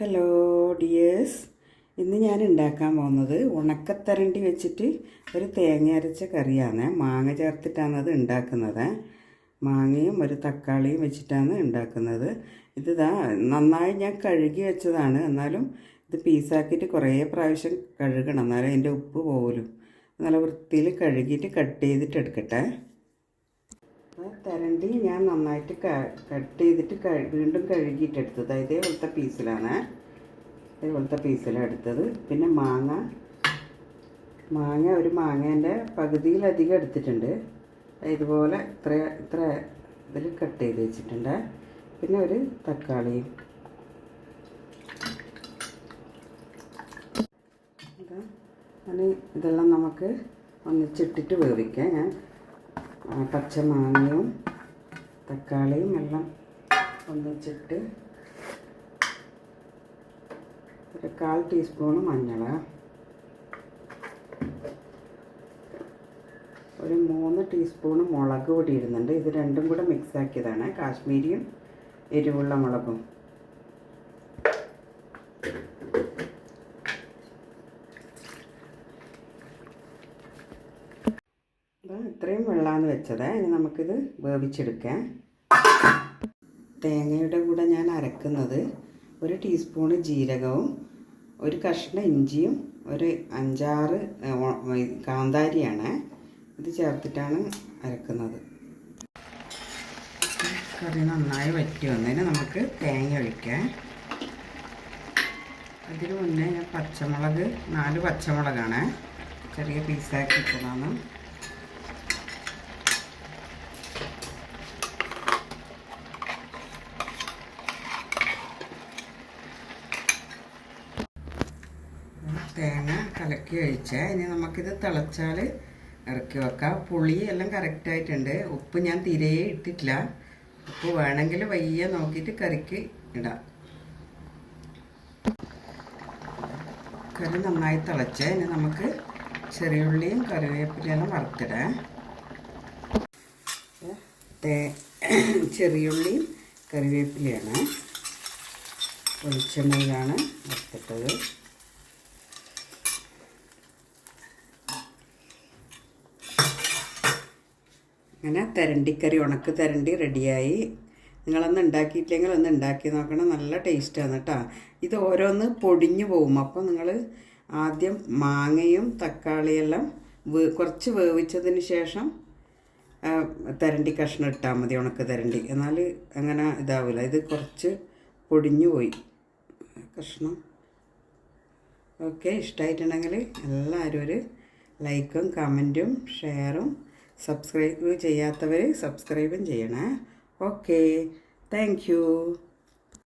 Hello dears, ഇന്ന് ഞാൻ ഉണ്ടാക്കാൻ പോകുന്നത് ഉണക്കത്തരണ്ടി വെച്ചിട്ട് ഒരു തേങ്ങ അരച്ച കറിയാണ്. മാങ്ങ ചേർത്തിട്ടാണ് അത് ഉണ്ടാക്കുന്നത്. മാങ്ങയും ഒരു തക്കാളിയും വെച്ചിട്ടാണ് ഉണ്ടാക്കുന്നത്. നന്നായി ഞാൻ കഴുകി വെച്ചതാണ്. എന്നാലും ഇത് പീസാക്കിയിട്ട് കുറേ പ്രാവശ്യം കഴുകണം, എന്നാലും അതിൻ്റെ ഉപ്പ് പോലും. നല്ല വൃത്തിയിൽ കഴുകിയിട്ട് കട്ട് ചെയ്തിട്ട് എടുക്കട്ടെ. തരണ്ടി ഞാൻ നന്നായിട്ട് കട്ട് ചെയ്തിട്ട് വീണ്ടും കഴുകിയിട്ടെടുത്തത് ഇതേപോലത്തെ പീസിലാണ്. ഇതേപോലത്തെ പീസിലാണ് എടുത്തത്. പിന്നെ മാങ്ങ ഒരു മാങ്ങേൻ്റെ പകുതിയിലധികം എടുത്തിട്ടുണ്ട്. ഇതുപോലെ ഇത്ര ഇതിൽ കട്ട് ചെയ്ത് വെച്ചിട്ടുണ്ട്. പിന്നെ ഒരു തക്കാളിയും. ഇതെല്ലാം നമുക്ക് ഒന്നിച്ചിട്ടിട്ട് വേവിക്കാം. ഞാൻ പച്ചമാങ്ങയും തക്കാളിയും എല്ലാം ഒന്നിച്ചിട്ട് ഒരു 1/4 ടീസ്പൂണ് മഞ്ഞൾ, ഒരു 3 ടീസ്പൂണ് മുളക് പൊടി ഇടുന്നുണ്ട്. ഇത് രണ്ടും കൂടെ മിക്സാക്കിയതാണ്, കാശ്മീരിയും എരിവുള്ള മുളകും. ഇത്രയും വെള്ളമാണ് വെച്ചത്. ഇനി നമുക്കിത് വേവിച്ചെടുക്കാം. തേങ്ങയുടെ കൂടെ ഞാൻ അരക്കുന്നത് 1 ടീസ്പൂണ് ജീരകവും ഒരു കഷ്ണം ഇഞ്ചിയും ഒരു 5-6 കാന്താരിയാണ്. ഇത് ചേർത്തിട്ടാണ് അരക്കുന്നത്. കറി നന്നായി വറ്റി വന്നതിന് നമുക്ക് തേങ്ങ ഒഴിക്കാം. അതിന് മുന്നേ ഞാൻ 4 പച്ചമുളകാണ് ചെറിയ പീസാക്കി ഇട്ടതാണ്. തേങ്ങ കലക്കി ഒഴിച്ചാൽ ഇനി നമുക്കിത് തിളച്ചാൽ ഇറക്കി വെക്കാം. പുളി എല്ലാം കറക്റ്റായിട്ടുണ്ട്. ഉപ്പ് ഞാൻ തീരെ ഇട്ടിട്ടില്ല. ഉപ്പ് വേണമെങ്കിൽ വയ്യ നോക്കിയിട്ട് കറിക്ക് ഇടാം. കറി നന്നായി തിളച്ച് ഇനി നമുക്ക് ചെറിയുള്ളിയും കറിവേപ്പിലയെല്ലാം വറുത്തിടാം. ചെറിയുള്ളിയും കറിവേപ്പിലയാണ് വെളിച്ചെണ്ണയിലാണ് വറുത്തിട്ടത്. അങ്ങനെ തരണ്ടിക്കറി, ഉണക്ക് തരണ്ടി റെഡിയായി. നിങ്ങളൊന്ന് ഉണ്ടാക്കിയിട്ടില്ലെങ്കിൽ ഒന്ന് ഉണ്ടാക്കി നോക്കണം. നല്ല ടേസ്റ്റാണ് കേട്ടോ. ഇത് ഓരോന്ന് പൊടിഞ്ഞു പോകും. അപ്പോൾ നിങ്ങൾ ആദ്യം മാങ്ങയും തക്കാളിയെല്ലാം കുറച്ച് വേവിച്ചതിന് ശേഷം തരണ്ടി കഷ്ണം ഇട്ടാൽ മതി, ഉണക്ക് തരണ്ടി. എന്നാൽ അങ്ങനെ ഇതാവില്ല. ഇത് കുറച്ച് പൊടിഞ്ഞു പോയി കഷ്ണം. ഓക്കെ, ഇഷ്ടമായിട്ടുണ്ടെങ്കിൽ എല്ലാവരും ഒരു ലൈക്കും കമൻറ്റും ഷെയറും സബ്സ്ക്രൈബ് ചെയ്യാത്തവർ സബ്സ്ക്രൈബും ചെയ്യണേ. Okay, thank you.